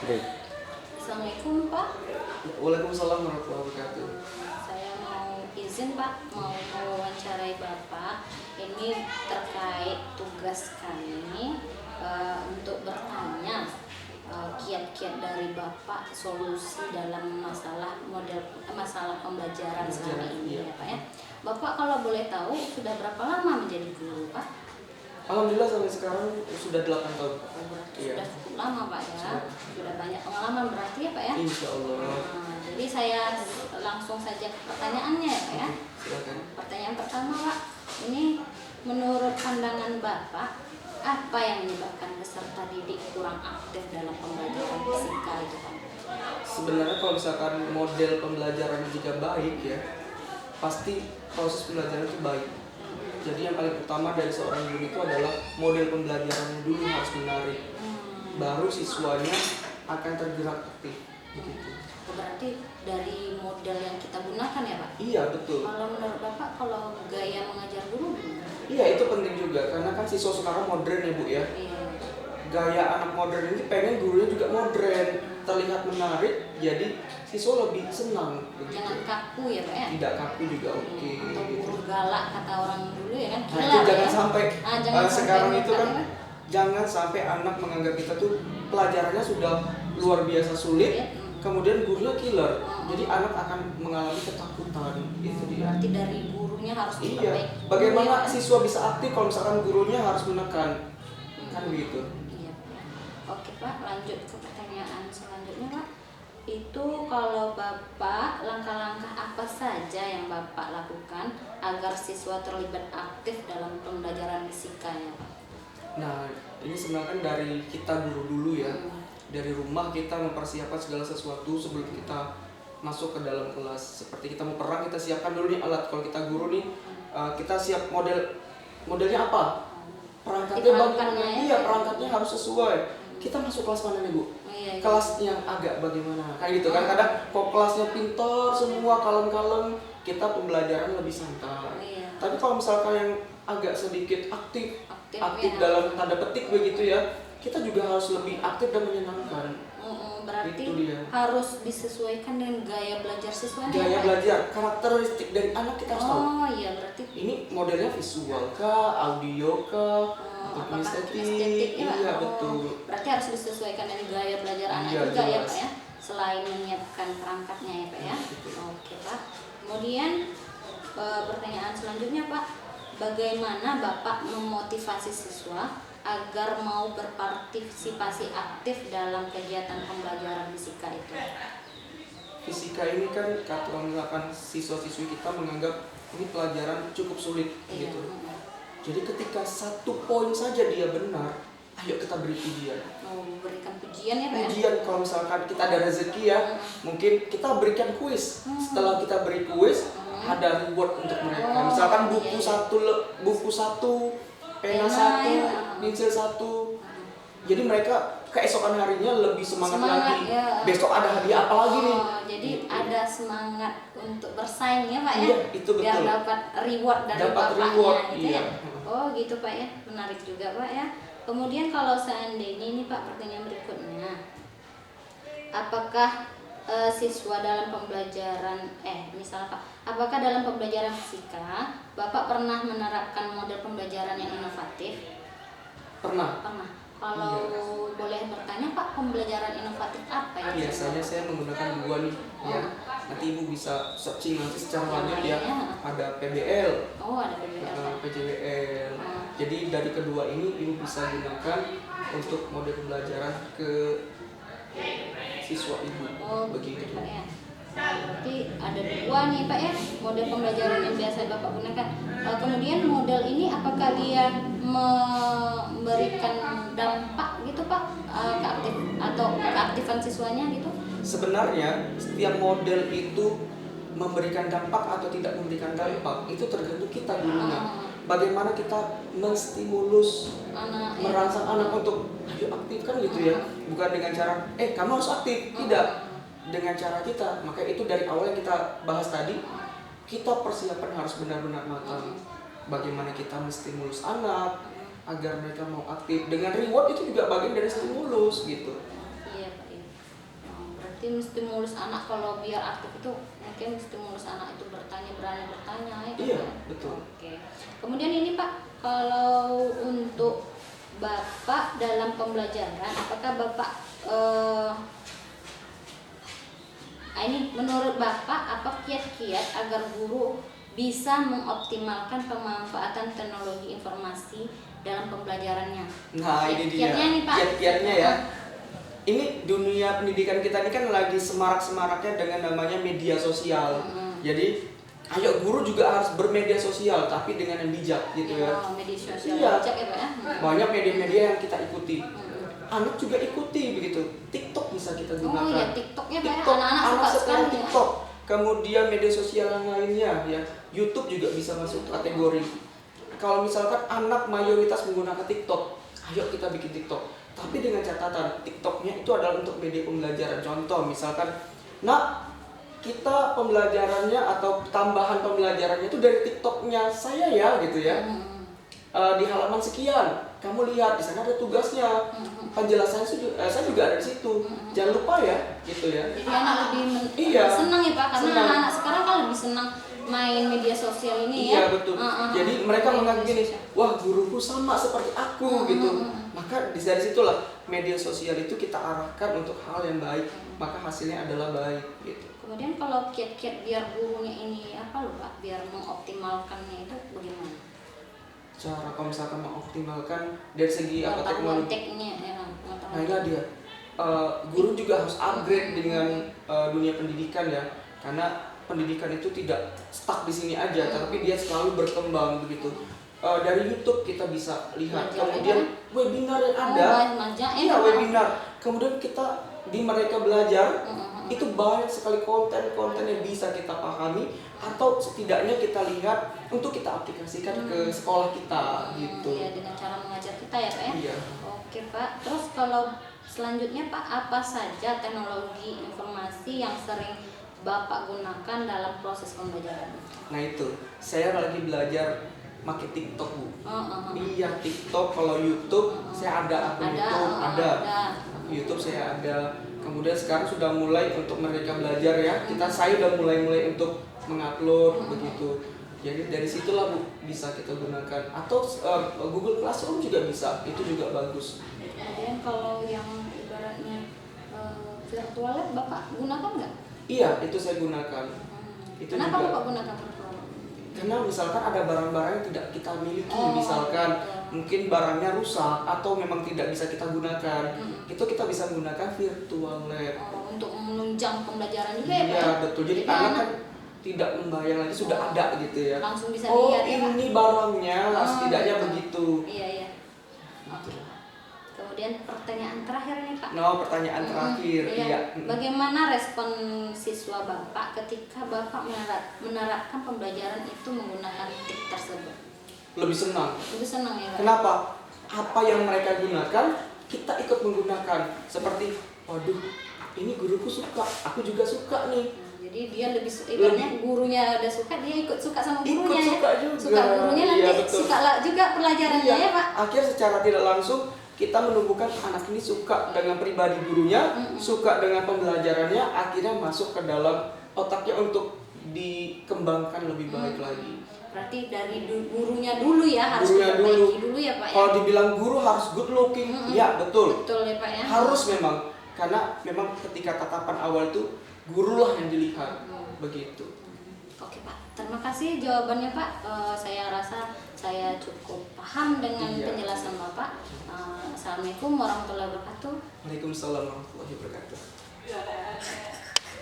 Baik. Assalamualaikum Pak. Waalaikumsalam warahmatullahi wabarakatuh. Saya mau izin Pak, mau mewawancarai Bapak. Ini terkait tugas kami untuk bertanya kiat-kiat dari Bapak solusi dalam masalah pembelajaran selama ini ya Pak ya. Bapak kalau boleh tahu sudah berapa lama menjadi guru Pak? Alhamdulillah sampai sekarang sudah 8 tahun. Oh, berarti Iya. sudah cukup lama Pak ya. Sudah banyak pengalaman berarti ya Pak ya. Insya Allah. Nah, jadi saya langsung saja ke pertanyaannya ya Pak ya. Silakan. Pertanyaan pertama Pak, ini menurut pandangan Bapak, apa yang menyebabkan peserta didik kurang aktif dalam pembelajaran fisika itu Pak? Sebenarnya kalau misalkan model pembelajaran jika baik ya, pasti proses pembelajaran itu baik. Jadi yang paling utama dari seorang guru itu adalah model pembelajarannya dulu harus menarik. Baru siswanya akan tergerak aktif. Begitu. Berarti dari model yang kita gunakan ya Pak? Iya betul. Kalau menurut Bapak, kalau gaya mengajar guru gimana? Iya itu penting juga karena kan siswa sekarang modern ya Bu ya. Iya. Gaya anak modern ini pengen gurunya juga modern, terlihat menarik, jadi siswa lebih senang. Jangan kaku ya Pak ya? Tidak kaku juga oke. Atau guru galak kata orang dulu ya kan? Nah Killer itu jangan ya? sampai Jangan sekarang sampai itu kan ya, Pak? jangan sampai anak menganggap kita tuh pelajarannya sudah luar biasa sulit, kemudian gurunya killer, jadi anak akan mengalami ketakutan. Itu dia. Berarti dari gurunya harus Iya. diperbaiki. Bagaimana Iya, Pak? siswa bisa aktif kalau misalkan gurunya harus menekan? Kan begitu. Iya, Pak. Oke Pak, lanjut ke pertanyaan selanjutnya Pak. Itu kalau Bapak, langkah-langkah apa saja yang Bapak lakukan agar siswa terlibat aktif dalam pembelajaran fisika ya Pak? Nah, ini sebenarnya kan dari kita guru dulu ya. Dari rumah kita mempersiapkan segala sesuatu sebelum kita masuk ke dalam kelas. Seperti kita mau perang, kita siapkan dulu nih alat. Kalau kita guru nih, kita siap modelnya apa? Perangkatnya bagaimana? Ya? Iya, perangkatnya harus sesuai. Kita masuk kelas mana nih Bu? Iya, iya. Kelas yang agak bagaimana? Kayak gitu kan. Kadang kok kelasnya pintar, semua kalem-kalem, kita pembelajaran lebih santai. Iya. Tapi kalau misalkan yang agak sedikit aktif ya. dalam tanda petik begitu ya, kita juga harus lebih aktif dan menyenangkan. Berarti Itu dia. harus disesuaikan dengan gaya belajar siswanya. Gaya ya, Pak? belajar, karakteristik dari anak kita harus tahu. Oh iya, berarti Ini modelnya visual kah, audio kah, atau apakah kinestetik? kinestetik ya Pak? Iya betul. Berarti harus disesuaikan dengan gaya belajar anak Iya, juga ya jelas. Pak ya, selain menyiapkan perangkatnya ya Pak ya. Betul. Oke Pak. Kemudian pertanyaan selanjutnya Pak, bagaimana Bapak memotivasi siswa agar mau berpartisipasi aktif dalam kegiatan pembelajaran fisika itu? Fisika ini kan kalau misalkan siswa-siswi kita menganggap ini pelajaran cukup sulit Iya. gitu. Jadi ketika 1 poin saja dia benar, ayo kita beri pujian. Mau berikan pujian ya Pak ya? Pujian kalau misalkan kita ada rezeki ya, mungkin kita berikan kuis. Setelah kita beri kuis, ada reward untuk mereka. Misalkan buku satu, pena satu, pensil satu. Jadi mereka keesokan harinya lebih semangat lagi. Ya. Besok ada hadiah apa lagi nih? Jadi Gitu. ada semangat untuk bersaing ya Pak ya? Iya, itu betul. Biar dapat reward dari Dapat bapaknya reward, gitu iya. ya. Oh gitu Pak ya, menarik juga Pak ya. Kemudian kalau seandainya ini Pak, pertanyaan berikutnya, apakah siswa dalam pembelajaran misalnya Pak, apakah dalam pembelajaran fisika Bapak pernah menerapkan model pembelajaran yang inovatif? Pernah. Pernah. Kalau boleh bertanya Pak, pembelajaran inovatif apa yang Biasanya saya menggunakan dua nih ya. Nanti Ibu bisa searching nanti secara lanjut ya. Ada PBL, Oh, ada PBL. PJWL. Jadi dari kedua ini Ibu bisa gunakan untuk model pembelajaran ke siswa Ibu. Oh, begitu. Pak ya. Berarti ada dua nih Pak ya, model pembelajaran yang biasa Bapak gunakan. Kemudian model ini apakah dia memberikan dampak gitu Pak, keaktifan siswanya gitu? Sebenarnya setiap model itu memberikan dampak atau tidak memberikan dampak itu tergantung kita gurunya. Bagaimana kita menstimulus merangsang anak untuk ayo aktif kan gitu ya. Bukan dengan cara kamu harus aktif, tidak. Dengan cara kita. Maka itu dari awal yang kita bahas tadi, kita persiapan harus benar-benar matang. Bagaimana kita menstimulus anak agar mereka mau aktif. Dengan reward itu juga bagian dari stimulus gitu. Iya Pak ya. berarti menstimulus anak kalau biar aktif itu mungkin menstimulus anak itu berani bertanya ya. Iya, betul. Oke. Kemudian ini Pak, kalau untuk Bapak dalam pembelajaran, apakah Bapak ini menurut Bapak apa kiat-kiat agar guru bisa mengoptimalkan pemanfaatan teknologi informasi dalam pembelajarannya? Nah, ini dia. Kiat-kiatnya nih Pak. Kiat-kiatnya ya. Ini dunia pendidikan kita ini kan lagi semarak-semaraknya dengan namanya media sosial. Jadi, ayo guru juga harus bermedia sosial tapi dengan yang bijak gitu ya. Media sosial iya. bijak ya Pak ya. Banyak media-media yang kita ikuti. Anak juga ikuti begitu. TikTok bisa kita gunakan. Oh iya, TikToknya Pak ya. TikTok, Anak-anak anak suka sekarang sekali TikTok. Kemudian media sosial yang lainnya ya. YouTube juga bisa masuk kategori. Kalau misalkan anak mayoritas menggunakan TikTok, ayo kita bikin TikTok. Tapi dengan catatan, TikToknya itu adalah untuk media pembelajaran. Contoh, misalkan, nak, kita pembelajarannya atau tambahan pembelajarannya itu dari TikToknya saya ya, gitu ya. Di halaman sekian, kamu lihat di sana ada tugasnya, penjelasannya saya juga ada di situ. Jangan lupa ya, gitu ya. Jadi anak lebih iya, senang ya Pak, karena senang. anak-anak sekarang kan lebih senang main media sosial ini iya, ya. Iya betul. Jadi mereka menganggap gini, wah guruku sama seperti aku gitu. Maka dari situlah media sosial itu kita arahkan untuk hal yang baik, maka hasilnya adalah baik gitu. Kemudian kalau kiat-kiat biar gurunya ini apa loh Pak, biar mengoptimalkannya itu bagaimana? Cara kalau misalkan mengoptimalkan dari segi apa teknologi. Tekniknya ya. Nah inilah dia. Guru juga harus upgrade dengan dunia pendidikan ya, karena pendidikan itu tidak stuck di sini aja, tapi dia selalu berkembang begitu. Dari YouTube kita bisa lihat, kemudian webinar yang ada, iya webinar. Kemudian kita di Merdeka Belajar itu banyak sekali konten-konten yang bisa kita pahami atau setidaknya kita lihat untuk kita aplikasikan ke sekolah kita gitu. Iya, dengan cara mengajar kita ya Pak ya. Iya. Oke Pak. Terus kalau selanjutnya Pak, apa saja teknologi informasi yang sering Bapak gunakan dalam proses pembelajaran? Nah itu, saya lagi belajar pakai TikTok Bu. Iya TikTok, kalau YouTube saya ada akun YouTube, ada. YouTube saya ada. Kemudian sekarang sudah mulai untuk Merdeka Belajar ya. Saya udah mulai untuk mengupload begitu. Jadi dari situlah Bu bisa kita gunakan. Atau Google Classroom juga bisa, itu juga bagus. Kemudian kalau yang ibaratnya virtual lab Bapak gunakan nggak? Iya, itu saya gunakan. Itu Kenapa juga, Bapak gunakan virtual? karena misalkan ada barang-barang yang tidak kita miliki, misalkan mungkin barangnya rusak atau memang tidak bisa kita gunakan, itu kita bisa menggunakan virtual lab. Untuk menunjang pembelajaran juga ya Pak? Iya betul, jadi anak kan tidak membayang lagi, sudah ada gitu ya. Langsung bisa lihat ya Pak? Ini barangnya, setidaknya begitu. Iya. Oke. Kemudian pertanyaan terakhir nih Pak. Pertanyaan terakhir. Iya. Bagaimana respon siswa Bapak ketika Bapak menerapkan pembelajaran itu menggunakan TIK tersebut? Lebih senang. Lebih senang ya Pak? Kenapa? Apa yang mereka gunakan, kita ikut menggunakan. Seperti, waduh, ini guruku suka, aku juga suka nih. Jadi dia lebih ibaratnya gurunya udah suka, dia ikut suka sama gurunya. Ikut suka juga. Suka gurunya nanti suka juga pelajarannya ya Pak? Akhirnya secara tidak langsung kita menumbuhkan anak ini suka dengan pribadi gurunya, suka dengan pembelajarannya, akhirnya masuk ke dalam otaknya untuk dikembangkan lebih baik lagi. Berarti dari gurunya dulu ya, harus gurunya dulu ya Pak ya? Kalau dibilang guru harus good looking, ya betul. Betul ya Pak ya? Harus memang, karena memang ketika tatapan awal itu gurulah yang dilihat, begitu. Oke Pak, terima kasih jawabannya Pak. Saya rasa saya cukup paham dengan penjelasan Bapak. Assalamualaikum warahmatullahi wabarakatuh. Waalaikumsalam warahmatullahi wabarakatuh.